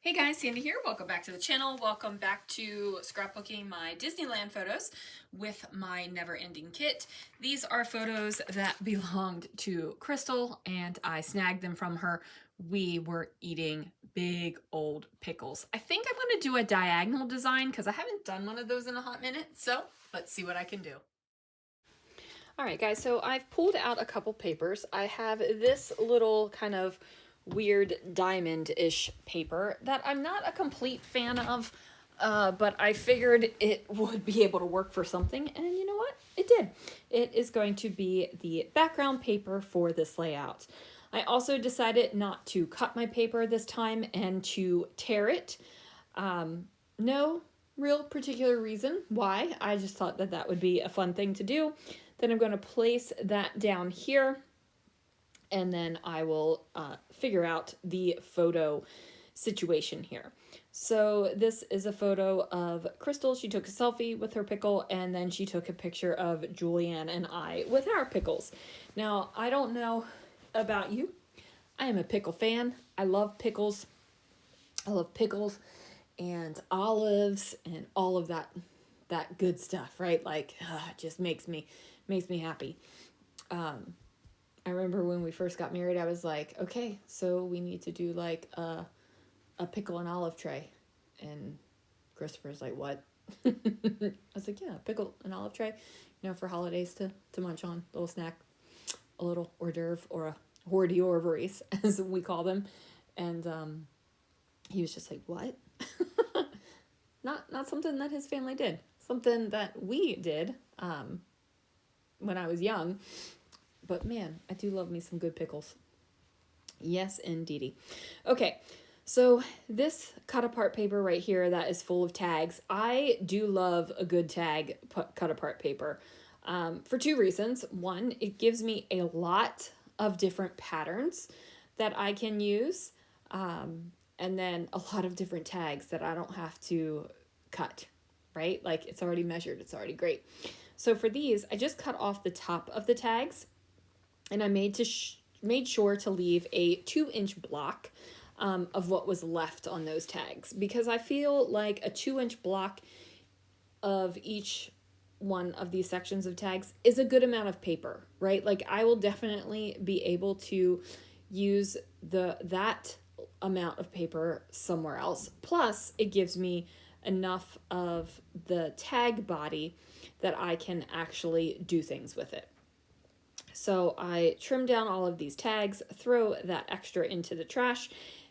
Hey guys, Sandy here. Welcome back to the channel. Welcome back to scrapbooking my Disneyland photos with my never-ending kit. These are photos that belonged to Crystal and I snagged them from her. We were eating big old pickles. I think I'm going to do a diagonal design because I haven't done one of those in a hot minute. So let's see what I can do. All right, guys, so I've pulled out a couple papers. I have this little kind of weird diamond-ish paper that I'm not a complete fan of, but I figured it would be able to work for something, and you know what? It did. It is going to be the background paper for this layout. I also decided not to cut my paper this time and to tear it. No real particular reason why. I just thought that that would be a fun thing to do. Then I'm going to place that down here, and then I will figure out the photo situation here. So this is a photo of Crystal. She took a selfie with her pickle, and then she took a picture of Julianne and I with our pickles. Now, I don't know about you. I am a pickle fan. I love pickles. I love pickles and olives and all of that good stuff, right? Like, it just makes me happy. I remember when we first got married, I was like, okay, so we need to do like a pickle and olive tray. And Christopher's like, what? I was like, yeah, pickle and olive tray, for holidays to munch on, a little snack, a little hors d'oeuvre, or a hors d'oeuvres, as we call them. And he was just like, what? Not something that his family did. Something that we did when I was young. But man, I do love me some good pickles. Yes, indeedy. Okay, so this cut apart paper right here that is full of tags. I do love a good tag cut apart paper for two reasons. One, it gives me a lot of different patterns that I can use. And then a lot of different tags that I don't have to cut, right? Like it's already measured, it's already great. So for these, I just cut off the top of the tags, and I made sure to leave a 2-inch block of what was left on those tags, because I feel like a 2-inch block of each one of these sections of tags is a good amount of paper, right? Like I will definitely be able to use that amount of paper somewhere else. Plus, it gives me enough of the tag body that I can actually do things with it. So I trim down all of these tags, throw that extra into the trash,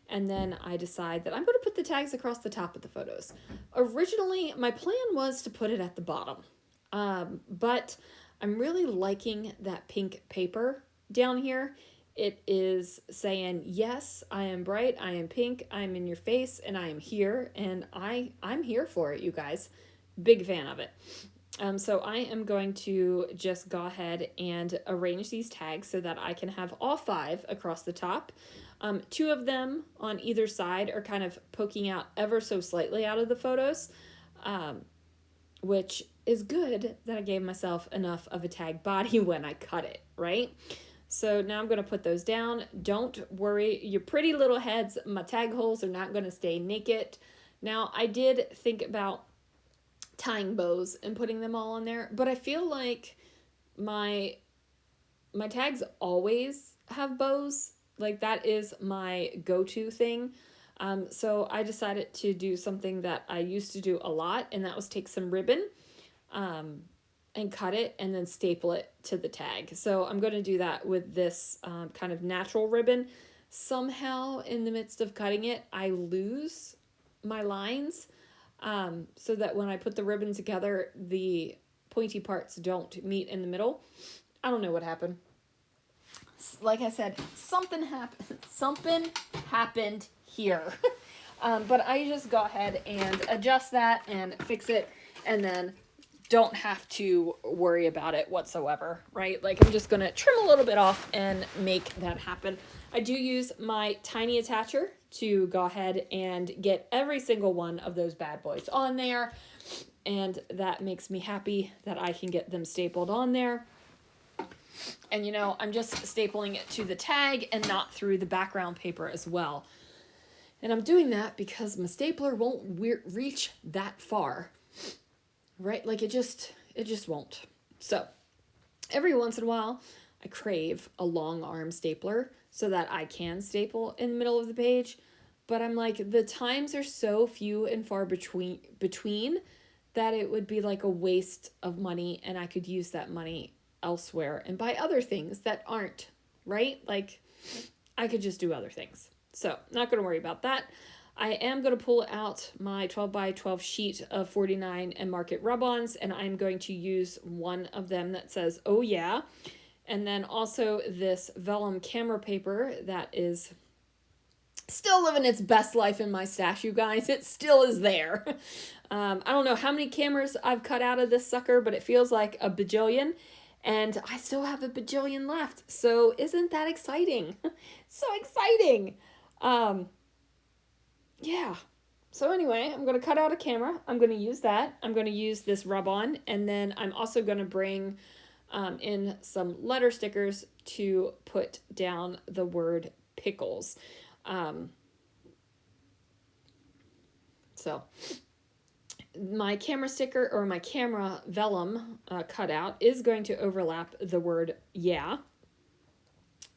and then I decide that I'm going to put the tags across the top of the photos. Originally, my plan was to put it at the bottom, but I'm really liking that pink paper down here. It is saying, yes, I am bright, I am pink, I'm in your face, and I am here, and I'm here for it, you guys. Big fan of it. So I am going to just go ahead and arrange these tags so that I can have all 5 across the top. 2 of them on either side are kind of poking out ever so slightly out of the photos, which is good that I gave myself enough of a tag body when I cut it, right? So now I'm going to put those down. Don't worry, your pretty little heads, my tag holes are not going to stay naked. Now, I did think about tying bows and putting them all on there, but I feel like my tags always have bows. Like that is my go-to thing. So I decided to do something that I used to do a lot, and that was take some ribbon and cut it and then staple it to the tag. So I'm going to do that with this kind of natural ribbon. Somehow in the midst of cutting it, I lose my lines, so that when I put the ribbon together, the pointy parts don't meet in the middle. I don't know what happened. Like I said, something happened here. But I just go ahead and adjust that and fix it, and then don't have to worry about it whatsoever, right? Like I'm just going to trim a little bit off and make that happen. I do use my tiny attacher to go ahead and get every single one of those bad boys on there, and that makes me happy that I can get them stapled on there. And I'm just stapling it to the tag and not through the background paper as well. And I'm doing that because my stapler won't reach that far, right? Like it just won't. So every once in a while, I crave a long arm stapler so that I can staple in the middle of the page. But I'm like, the times are so few and far between that it would be like a waste of money, and I could use that money elsewhere and buy other things that aren't, right? Like I could just do other things. So not going to worry about that. I am going to pull out my 12 by 12 sheet of 49 and mark it rub-ons, and I'm going to use one of them that says, oh yeah. And then also this vellum camera paper that is still living its best life in my stash, you guys. It still is there. I don't know how many cameras I've cut out of this sucker, but it feels like a bajillion. And I still have a bajillion left. So isn't that exciting? So exciting. Yeah. So anyway, I'm going to cut out a camera. I'm going to use that. I'm going to use this rub-on. And then I'm also going to bring in some letter stickers to put down the word pickles. So my camera sticker or my camera vellum cutout is going to overlap the word yeah.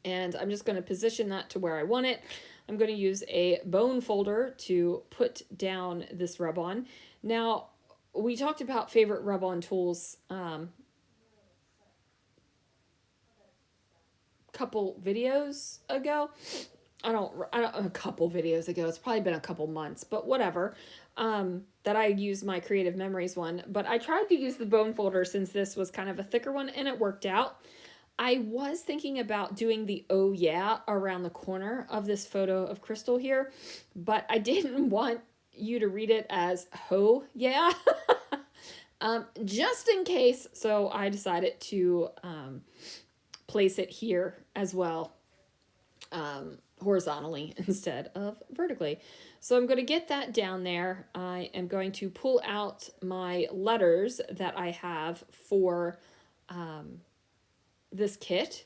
And I'm just going to position that to where I want it. I'm going to use a bone folder to put down this rub-on. Now, we talked about favorite rub-on tools couple videos ago. A couple videos ago. It's probably been a couple months, but whatever. That I used my Creative Memories one. But I tried to use the bone folder since this was kind of a thicker one, and it worked out. I was thinking about doing the oh yeah around the corner of this photo of Crystal here, but I didn't want you to read it as ho yeah. Just in case. So I decided to place it here as well, horizontally instead of vertically. So I'm going to get that down there. I am going to pull out my letters that I have for this kit.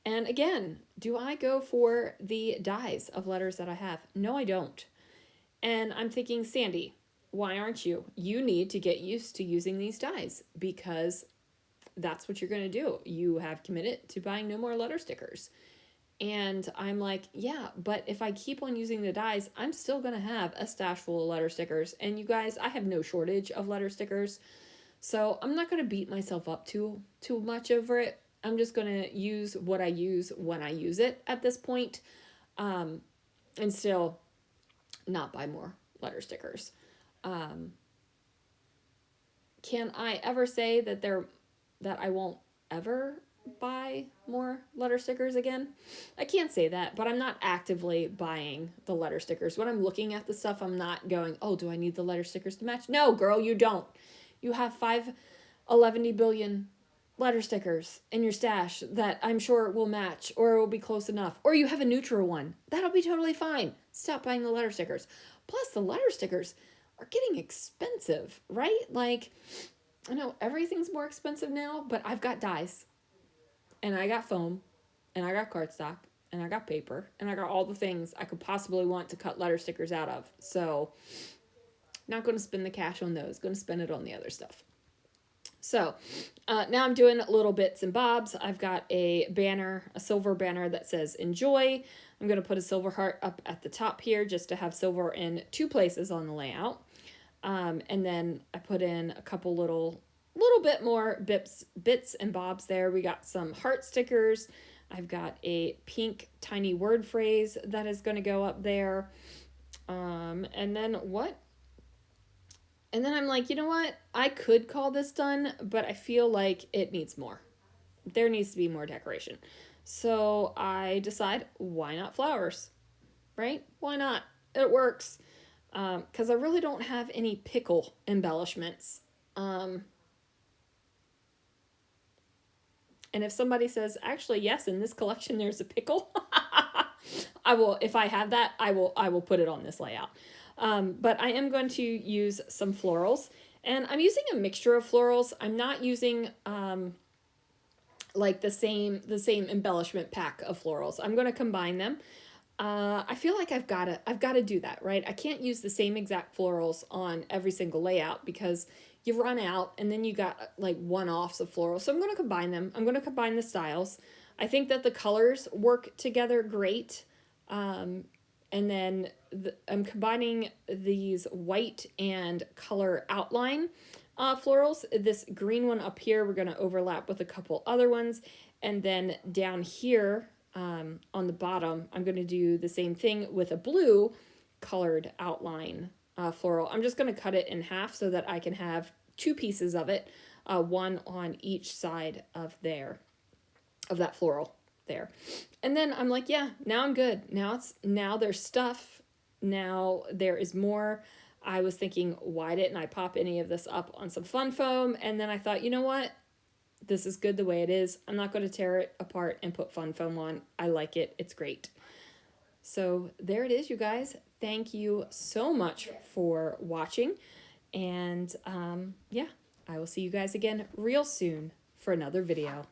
And again, do I go for the dies of letters that I have? No, I don't. And I'm thinking, Sandy, why aren't you? You need to get used to using these dies because that's what you're going to do. You have committed to buying no more letter stickers. And I'm like, yeah, but if I keep on using the dies, I'm still going to have a stash full of letter stickers. And you guys, I have no shortage of letter stickers. So I'm not going to beat myself up too much over it. I'm just going to use what I use when I use it at this point, and still not buy more letter stickers. Can I ever say that I won't ever buy more letter stickers again? I can't say that, but I'm not actively buying the letter stickers. When I'm looking at the stuff, I'm not going, oh, do I need the letter stickers to match? No, girl, you don't. You have 511 billion letter stickers in your stash that I'm sure will match or it will be close enough. Or you have a neutral one. That'll be totally fine. Stop buying the letter stickers. Plus, the letter stickers are getting expensive, right? Like, I know everything's more expensive now, but I've got dies, and I got foam, and I got cardstock, and I got paper, and I got all the things I could possibly want to cut letter stickers out of. So, not going to spend the cash on those. Going to spend it on the other stuff. So, now I'm doing little bits and bobs. I've got a banner, a silver banner that says enjoy. I'm going to put a silver heart up at the top here just to have silver in 2 places on the layout. And then I put in a couple little bit more bits and bobs there. We got some heart stickers. I've got a pink tiny word phrase that is going to go up there. And then what? And then I'm like, you know what? I could call this done, but I feel like it needs more. There needs to be more decoration. So I decide, why not flowers? Right? Why not? It works. Because I really don't have any pickle embellishments. And if somebody says, actually, yes, in this collection there's a pickle, I will, if I have that, I will put it on this layout. But I am going to use some florals, and I'm using a mixture of florals. I'm not using like the same embellishment pack of florals. I'm going to combine them. I feel like I've got to do that, right? I can't use the same exact florals on every single layout because you run out and then you got like one-offs of florals. So I'm going to combine them. I'm going to combine the styles. I think that the colors work together great. And then I'm combining these white and color outline florals. This green one up here, we're going to overlap with a couple other ones. And then down here, on the bottom, I'm going to do the same thing with a blue colored outline floral. I'm just going to cut it in half so that I can have two pieces of it, one on each side of that floral there. And then I'm like, yeah, now I'm good. Now there's stuff. Now there is more. I was thinking, why didn't I pop any of this up on some fun foam? And then I thought, you know what? This is good the way it is. I'm not going to tear it apart and put fun foam on. I like it. It's great. So there it is, you guys. Thank you so much for watching. And yeah, I will see you guys again real soon for another video.